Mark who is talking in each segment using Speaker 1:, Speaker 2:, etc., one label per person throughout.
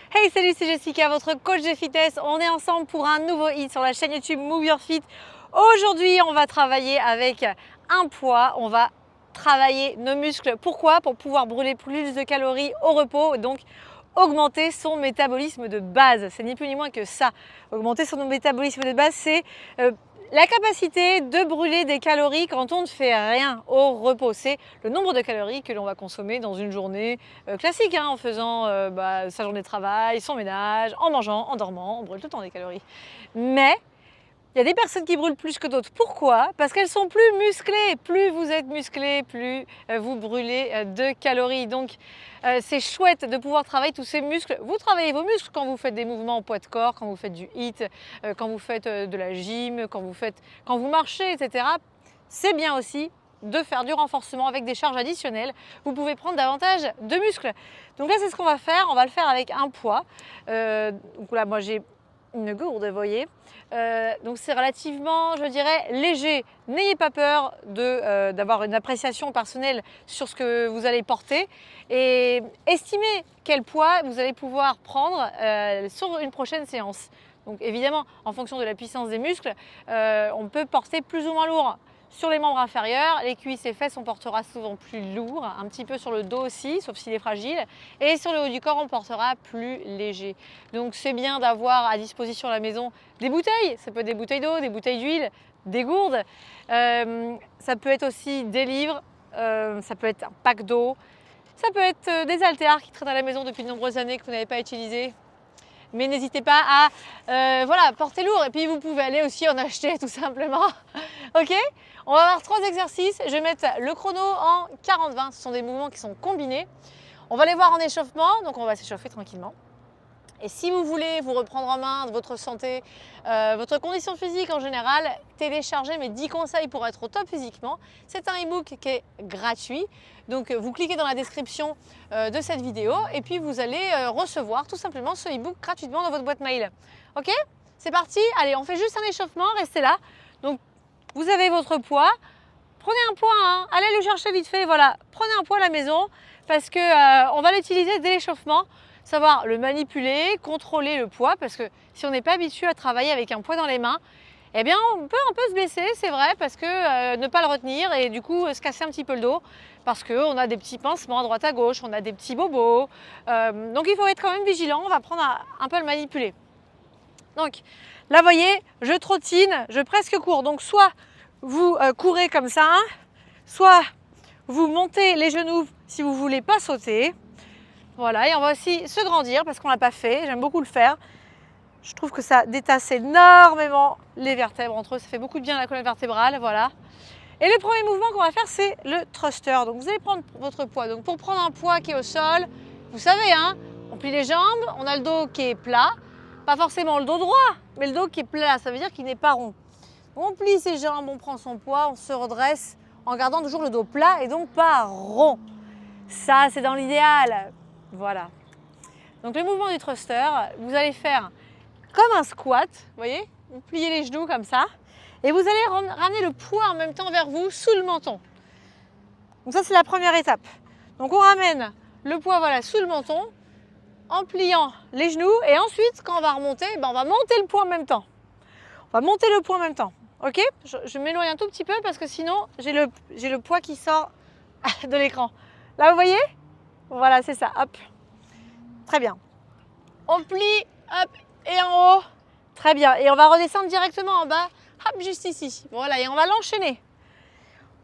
Speaker 1: Hey, salut, c'est Jessica, votre coach de fitness. On est ensemble pour un nouveau hit sur la chaîne YouTube Move Your Fit. Aujourd'hui, on va travailler avec un poids. On va travailler nos muscles. Pourquoi? Pour pouvoir brûler plus de calories au repos, donc augmenter son métabolisme de base. C'est ni plus ni moins que ça. Augmenter son métabolisme de base, c'est la capacité de brûler des calories quand on ne fait rien au repos. C'est le nombre de calories que l'on va consommer dans une journée classique, hein, en faisant sa journée de travail, son ménage, en mangeant, en dormant. On brûle tout le temps des calories. Mais il y a des personnes qui brûlent plus que d'autres. Pourquoi? Parce qu'elles sont plus musclées. Plus vous êtes musclé, plus vous brûlez de calories. Donc c'est chouette de pouvoir travailler tous ces muscles. Vous travaillez vos muscles quand vous faites des mouvements en poids de corps, quand vous faites du HIIT, quand vous faites de la gym, quand vous marchez, etc. C'est bien aussi de faire du renforcement avec des charges additionnelles. Vous pouvez prendre davantage de muscles. Donc là, c'est ce qu'on va faire. On va le faire avec un poids. Donc là, moi, j'ai une gourde, vous voyez. Donc c'est relativement, je dirais, léger. N'ayez pas peur d'avoir une appréciation personnelle sur ce que vous allez porter et estimez quel poids vous allez pouvoir prendre sur une prochaine séance. Donc évidemment, en fonction de la puissance des muscles, on peut porter plus ou moins lourd. Sur les membres inférieurs, les cuisses et fesses, on portera souvent plus lourd, un petit peu sur le dos aussi, sauf s'il est fragile. Et sur le haut du corps, on portera plus léger. Donc c'est bien d'avoir à disposition à la maison des bouteilles. Ça peut être des bouteilles d'eau, des bouteilles d'huile, des gourdes. Ça peut être aussi des livres, ça peut être un pack d'eau. Ça peut être des haltères qui traînent à la maison depuis de nombreuses années que vous n'avez pas utilisées. Mais n'hésitez pas à porter lourd. Et puis vous pouvez aller aussi en acheter tout simplement. Ok? On va avoir 3 exercices. Je vais mettre le chrono en 40-20. Ce sont des mouvements qui sont combinés. On va les voir en échauffement. Donc on va s'échauffer tranquillement. Et si vous voulez vous reprendre en main de votre santé, votre condition physique en général, téléchargez mes 10 conseils pour être au top physiquement. C'est un e-book qui est gratuit. Donc vous cliquez dans la description de cette vidéo et puis vous allez recevoir tout simplement ce e-book gratuitement dans votre boîte mail. Ok? C'est parti. Allez, on fait juste un échauffement. Restez là. Donc vous avez votre poids. Prenez un poids, hein. Allez le chercher vite fait. Voilà, prenez un poids à la maison parce que on va l'utiliser dès l'échauffement. Savoir le manipuler, contrôler le poids, parce que si on n'est pas habitué à travailler avec un poids dans les mains, eh bien on peut un peu se blesser, c'est vrai, parce que ne pas le retenir et du coup se casser un petit peu le dos, parce qu'on a des petits pincements à droite à gauche, on a des petits bobos, donc il faut être quand même vigilant, on va prendre un peu le manipuler. Donc là vous voyez, je trottine, je presque cours, donc soit vous courez comme ça, hein, soit vous montez les genoux si vous ne voulez pas sauter. Voilà, et on va aussi se grandir parce qu'on ne l'a pas fait, j'aime beaucoup le faire. Je trouve que ça détasse énormément les vertèbres entre eux, ça fait beaucoup de bien à la colonne vertébrale, voilà. Et le premier mouvement qu'on va faire, c'est le thruster. Donc vous allez prendre votre poids. Donc pour prendre un poids qui est au sol, vous savez, hein, on plie les jambes, on a le dos qui est plat, pas forcément le dos droit, mais le dos qui est plat, ça veut dire qu'il n'est pas rond. On plie ses jambes, on prend son poids, on se redresse en gardant toujours le dos plat et donc pas rond. Ça, c'est dans l'idéal. Voilà. Donc le mouvement du thruster, vous allez faire comme un squat, vous voyez, vous pliez les genoux comme ça, et vous allez ramener le poids en même temps vers vous sous le menton. Donc ça c'est la première étape. Donc on ramène le poids voilà, sous le menton, en pliant les genoux, et ensuite quand on va remonter, on va monter le poids en même temps. On va monter le poids en même temps. Ok? Je m'éloigne un tout petit peu parce que sinon j'ai le poids qui sort de l'écran. Là vous voyez? Voilà, c'est ça, hop. Très bien. On plie, hop, et en haut. Très bien. Et on va redescendre directement en bas, hop, juste ici. Voilà, et on va l'enchaîner.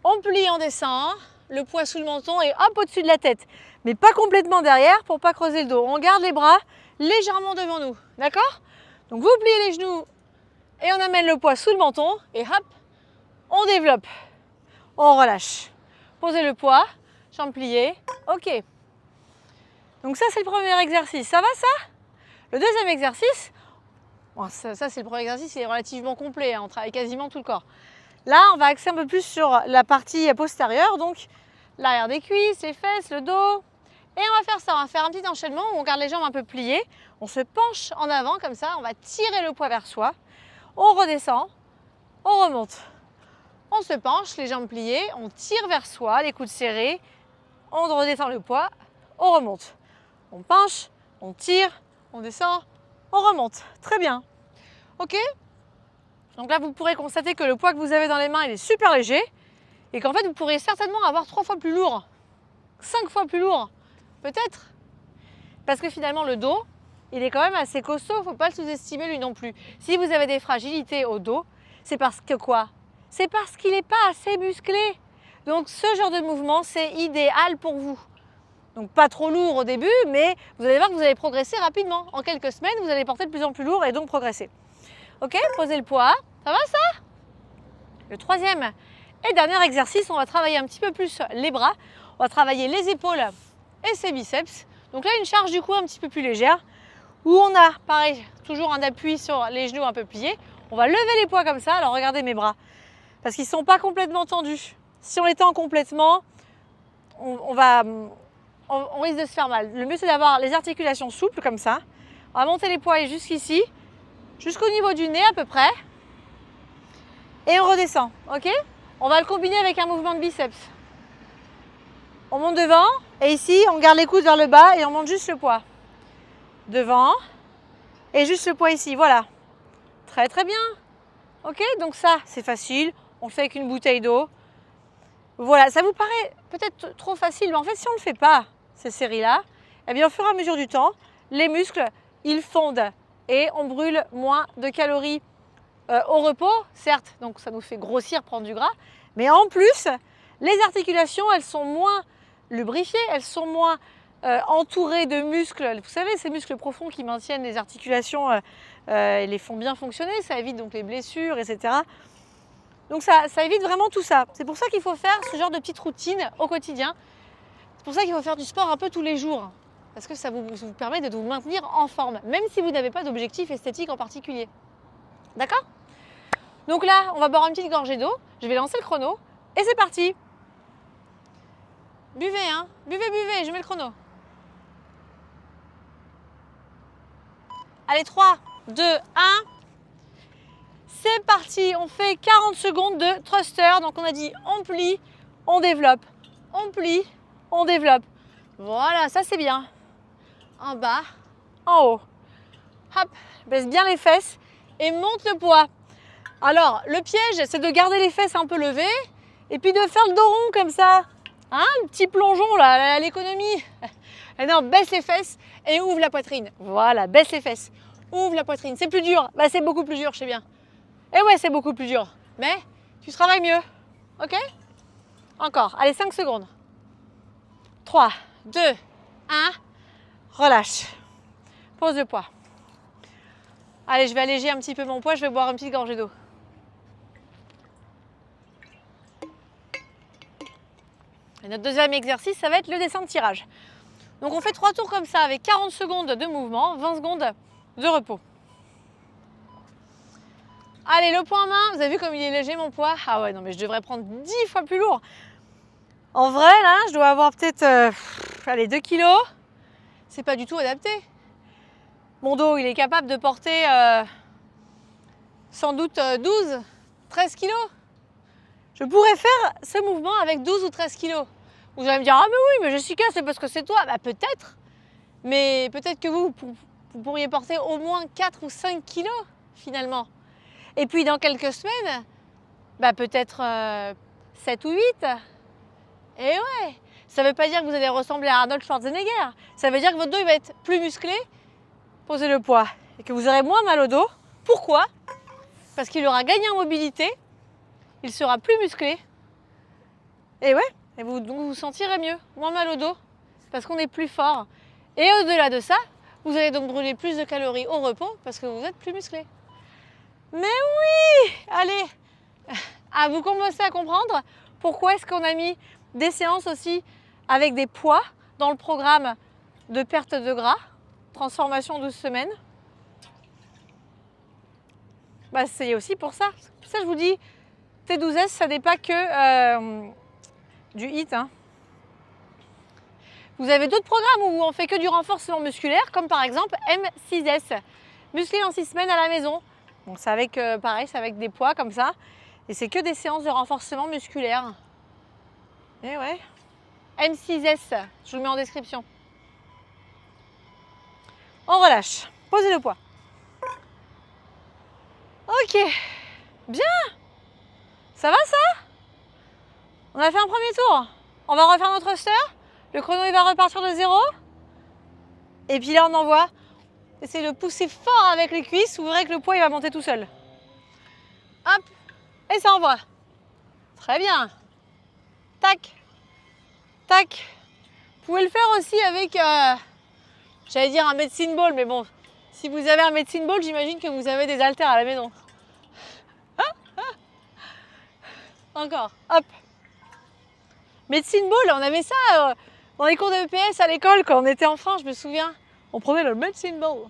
Speaker 1: On plie, on descend, le poids sous le menton et hop, au-dessus de la tête. Mais pas complètement derrière pour pas creuser le dos. On garde les bras légèrement devant nous, d'accord? Donc vous pliez les genoux et on amène le poids sous le menton et hop, on développe. On relâche. Posez le poids, jambes pliées, ok. Donc ça c'est le premier exercice, ça va ça? Le deuxième exercice, bon, ça c'est le premier exercice, il est relativement complet, hein, on travaille quasiment tout le corps. Là on va axer un peu plus sur la partie postérieure, donc l'arrière des cuisses, les fesses, le dos. Et on va faire ça, on va faire un petit enchaînement où on garde les jambes un peu pliées, on se penche en avant comme ça, on va tirer le poids vers soi, on redescend, on remonte. On se penche, les jambes pliées, on tire vers soi, les coudes serrés, on redescend le poids, on remonte. On penche, on tire, on descend, on remonte. Très bien. Ok? Donc là, vous pourrez constater que le poids que vous avez dans les mains, il est super léger et qu'en fait, vous pourriez certainement avoir 3 fois plus lourd, 5 fois plus lourd, peut-être. Parce que finalement, le dos, il est quand même assez costaud, il ne faut pas le sous-estimer lui non plus. Si vous avez des fragilités au dos, c'est parce que quoi? C'est parce qu'il n'est pas assez musclé. Donc ce genre de mouvement, c'est idéal pour vous. Donc pas trop lourd au début, mais vous allez voir que vous allez progresser rapidement. En quelques semaines, vous allez porter de plus en plus lourd et donc progresser. Ok, posez le poids. Ça va ça? Le troisième et dernier exercice, on va travailler un petit peu plus les bras. On va travailler les épaules et ses biceps. Donc là, une charge du coup un petit peu plus légère, où on a, pareil, toujours un appui sur les genoux un peu pliés. On va lever les poids comme ça. Alors regardez mes bras, parce qu'ils ne sont pas complètement tendus. Si on les tend complètement, on risque de se faire mal. Le mieux, c'est d'avoir les articulations souples comme ça. On va monter les poids jusqu'ici, jusqu'au niveau du nez à peu près. Et on redescend, ok? On va le combiner avec un mouvement de biceps. On monte devant, et ici, on garde les coudes vers le bas et on monte juste le poids. Devant, et juste le poids ici, voilà. Très très bien. Ok, donc ça, c'est facile. On le fait avec une bouteille d'eau. Voilà, ça vous paraît peut-être trop facile, mais en fait, si on ne le fait pas, ces séries-là, eh bien, au fur et à mesure du temps, les muscles, ils fondent et on brûle moins de calories au repos, certes, donc ça nous fait grossir, prendre du gras, mais en plus, les articulations, elles sont moins lubrifiées, elles sont moins entourées de muscles. Vous savez, ces muscles profonds qui maintiennent les articulations et les font bien fonctionner, ça évite donc les blessures, etc. Donc ça évite vraiment tout ça. C'est pour ça qu'il faut faire ce genre de petite routine au quotidien. C'est pour ça qu'il faut faire du sport un peu tous les jours. Parce que ça vous permet de vous maintenir en forme, même si vous n'avez pas d'objectif esthétique en particulier. D'accord? Donc là, on va boire une petite gorgée d'eau. Je vais lancer le chrono. Et c'est parti. Buvez, hein. Buvez, buvez. Je mets le chrono. Allez, 3, 2, 1. C'est parti. On fait 40 secondes de thruster. Donc on a dit on plie, on développe. On plie, on développe. Voilà, ça c'est bien. En bas, en haut. Hop, baisse bien les fesses et monte le poids. Alors, le piège, c'est de garder les fesses un peu levées et puis de faire le dos rond comme ça. Hein, le petit plongeon là, à l'économie. Et non, baisse les fesses et ouvre la poitrine. Voilà, baisse les fesses. Ouvre la poitrine. C'est plus dur. Bah, c'est beaucoup plus dur, je sais bien. Et ouais, c'est beaucoup plus dur. Mais tu travailles mieux. Ok? Encore. Allez, 5 secondes. 3, 2, 1. Relâche. Pose le poids. Allez, je vais alléger un petit peu mon poids. Je vais boire une petite gorgée d'eau. Et notre deuxième exercice, ça va être le descend de tirage. Donc on fait 3 tours comme ça avec 40 secondes de mouvement, 20 secondes de repos. Allez, le poids en main, vous avez vu comme il est léger mon poids? Ah ouais, non mais je devrais prendre 10 fois plus lourd. En vrai, là, je dois avoir peut-être allez, 2 kilos. C'est pas du tout adapté. Mon dos, il est capable de porter sans doute 12, 13 kilos. Je pourrais faire ce mouvement avec 12 ou 13 kilos. Vous allez me dire, ah mais oui, mais Jessica, c'est parce que c'est toi. Bah peut-être. Mais peut-être que vous pourriez porter au moins 4 ou 5 kilos finalement. Et puis dans quelques semaines, bah peut-être 7 ou 8. Et ouais, ça ne veut pas dire que vous allez ressembler à Arnold Schwarzenegger. Ça veut dire que votre dos il va être plus musclé, posez le poids, et que vous aurez moins mal au dos. Pourquoi? Parce qu'il aura gagné en mobilité, il sera plus musclé. Et ouais, et vous vous sentirez mieux, moins mal au dos, parce qu'on est plus fort. Et au-delà de ça, vous allez donc brûler plus de calories au repos, parce que vous êtes plus musclé. Mais oui! Allez, vous commencez à comprendre pourquoi est-ce qu'on a mis des séances aussi avec des poids dans le programme de perte de gras, transformation 12 semaines. Bah, c'est aussi pour ça. Pour ça, je vous dis, T12S, ça n'est pas que du HIIT. Hein. Vous avez d'autres programmes où on fait que du renforcement musculaire, comme par exemple M6S, musclé en 6 semaines à la maison. Donc c'est avec, pareil, c'est avec des poids comme ça. Et c'est que des séances de renforcement musculaire. Et ouais. M6S, je vous le mets en description. On relâche. Posez le poids. Ok. Bien. Ça va ça? On a fait un premier tour. On va refaire notre thruster. Le chrono il va repartir de 0. Et puis là on envoie. Essayez de pousser fort avec les cuisses. Vous verrez que le poids il va monter tout seul. Hop. Et ça envoie. Très bien. Tac. Tac. Vous pouvez le faire aussi avec, j'allais dire un medicine ball, mais bon, si vous avez un medicine ball, j'imagine que vous avez des haltères à la maison. Encore. Hop. Medicine ball, on avait ça dans les cours de EPS à l'école quand on était enfant, je me souviens. On prenait le medicine ball.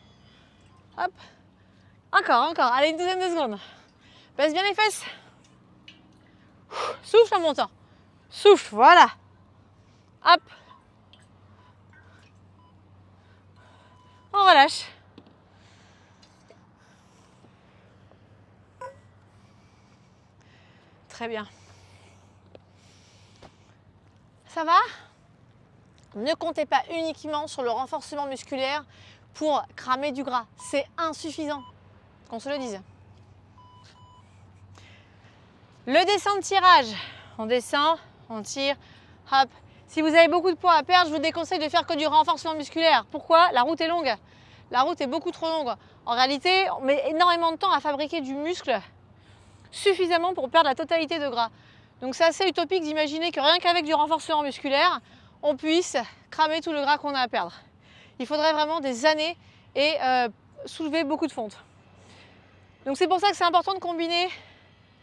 Speaker 1: Hop. Encore, encore. Allez, une douzaine de secondes. Baisse bien les fesses. Souffle en montant. Souffle, voilà. Hop. On relâche. Très bien. Ça va? Ne comptez pas uniquement sur le renforcement musculaire pour cramer du gras. C'est insuffisant, qu'on se le dise. Le descend de tirage. On descend, on tire, hop. Si vous avez beaucoup de poids à perdre, je vous déconseille de faire que du renforcement musculaire. Pourquoi? La route est longue. La route est beaucoup trop longue. En réalité, on met énormément de temps à fabriquer du muscle suffisamment pour perdre la totalité de gras. Donc c'est assez utopique d'imaginer que rien qu'avec du renforcement musculaire, on puisse cramer tout le gras qu'on a à perdre. Il faudrait vraiment des années et soulever beaucoup de fonte. Donc c'est pour ça que c'est important de combiner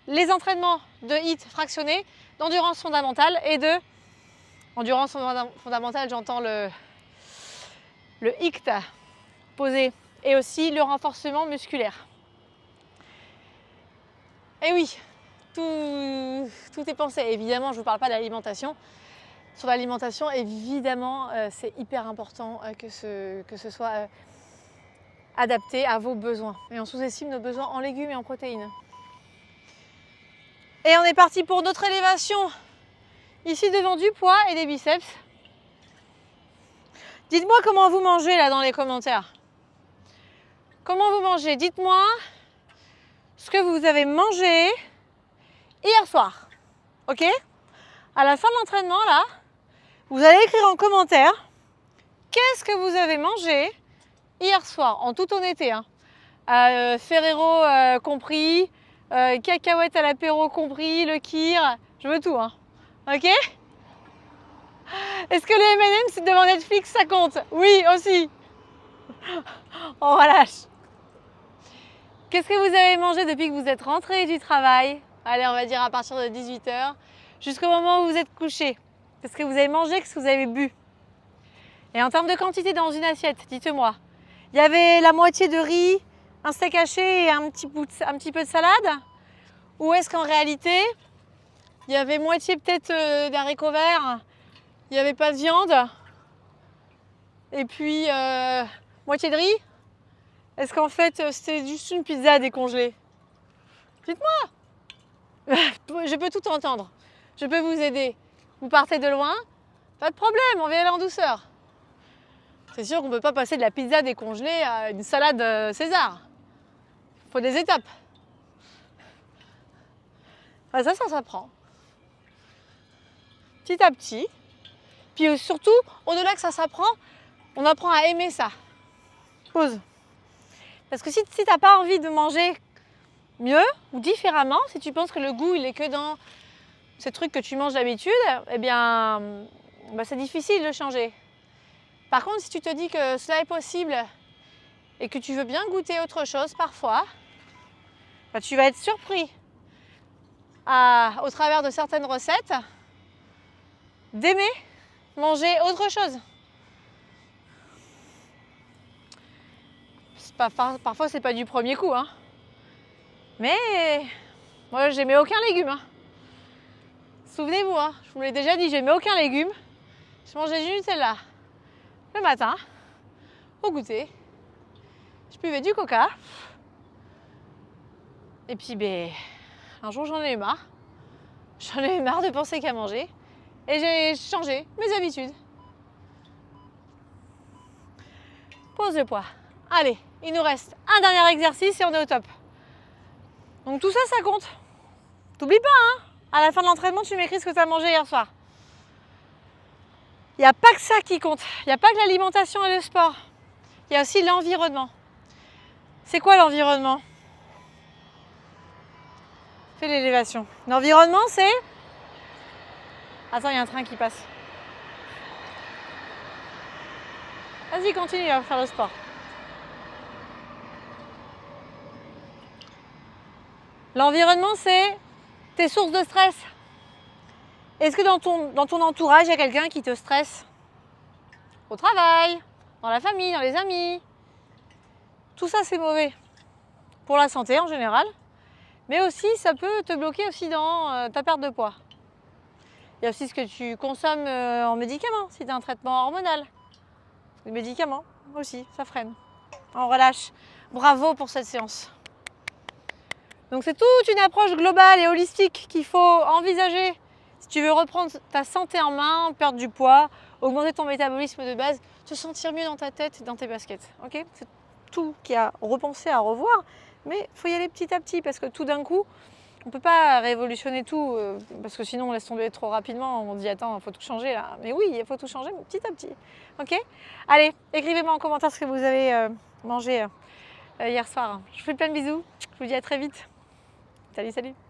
Speaker 1: les entraînements de HIIT fractionnés, d'endurance fondamentale et de endurance fondamentale, j'entends le HIIT posé et aussi le renforcement musculaire. Et oui, tout est pensé. Évidemment, je ne vous parle pas d'alimentation. Sur l'alimentation, évidemment, c'est hyper important que ce soit adapté à vos besoins. Et on sous-estime nos besoins en légumes et en protéines. Et on est parti pour notre élévation. Ici devant du poids et des biceps. Dites-moi comment vous mangez là dans les commentaires. Comment vous mangez? Dites-moi ce que vous avez mangé hier soir. Ok? À la fin de l'entraînement là, vous allez écrire en commentaire qu'est-ce que vous avez mangé hier soir, en toute honnêteté. Hein. Ferrero compris, cacahuètes à l'apéro compris, le kir, je veux tout. Hein. Ok? Est-ce que les M&M's devant Netflix ça compte? Oui, aussi. On relâche. Qu'est-ce que vous avez mangé depuis que vous êtes rentré du travail? Allez, on va dire à partir de 18 h jusqu'au moment où vous êtes couché. Qu'est-ce que vous avez mangé? Qu'est-ce que vous avez bu? Et en termes de quantité dans une assiette, dites-moi. Il y avait la moitié de riz, un steak haché et un petit peu de salade? Ou est-ce qu'en réalité, il y avait moitié peut-être d'haricots verts, il n'y avait pas de viande, et puis moitié de riz? Est-ce qu'en fait, c'était juste une pizza décongelée? Dites-moi. Je peux tout entendre. Je peux vous aider. Vous partez de loin? Pas de problème, on va y aller en douceur. C'est sûr qu'on ne peut pas passer de la pizza décongelée à une salade César. Il faut des étapes. Ah, ça s'apprend. Petit à petit. Puis surtout, au-delà que ça s'apprend, on apprend à aimer ça. Pause. Parce que si tu n'as pas envie de manger mieux ou différemment, si tu penses que le goût il est que dans ces trucs que tu manges d'habitude, eh bien, c'est difficile de changer. Par contre, si tu te dis que cela est possible et que tu veux bien goûter autre chose parfois, tu vas être surpris au travers de certaines recettes d'aimer manger autre chose. Parfois, c'est pas du premier coup, hein. Mais moi, j'aimais aucun légume. Hein. Souvenez-vous, hein, je vous l'ai déjà dit, j'aimais aucun légume. Je mangeais du Nutella le matin, au goûter. Je buvais du coca. Et puis, un jour, j'en ai eu marre. J'en ai eu marre de penser qu'à manger. Et j'ai changé mes habitudes. pose le poids. Allez, il nous reste un dernier exercice et on est au top. Donc tout ça, ça compte. T'oublies pas, hein. À la fin de l'entraînement, tu m'écris ce que tu as mangé hier soir. Il n'y a pas que ça qui compte. Il n'y a pas que l'alimentation et le sport. Il y a aussi l'environnement. C'est quoi l'environnement? Fais l'élévation. L'environnement, c'est... Attends, il y a un train qui passe. Vas-y, continue à faire le sport. L'environnement, c'est tes sources de stress. Est-ce que dans ton entourage, il y a quelqu'un qui te stresse? Au travail, dans la famille, dans les amis. Tout ça, c'est mauvais. Pour la santé en général. Mais aussi, ça peut te bloquer aussi dans ta perte de poids. Il y a aussi ce que tu consommes en médicaments, si tu as un traitement hormonal. Les médicaments aussi, ça freine. On relâche. Bravo pour cette séance. Donc c'est toute une approche globale et holistique qu'il faut envisager si tu veux reprendre ta santé en main, perdre du poids, augmenter ton métabolisme de base, te sentir mieux dans ta tête et dans tes baskets. Okay, c'est tout qui a repensé à revoir, mais il faut y aller petit à petit parce que tout d'un coup, on ne peut pas révolutionner tout parce que sinon on laisse tomber trop rapidement, on dit attends, il faut tout changer là. Mais oui, il faut tout changer mais petit à petit. Ok. Allez, écrivez-moi en commentaire ce que vous avez mangé hier soir. Je vous fais plein de bisous, je vous dis à très vite. Salut, salut!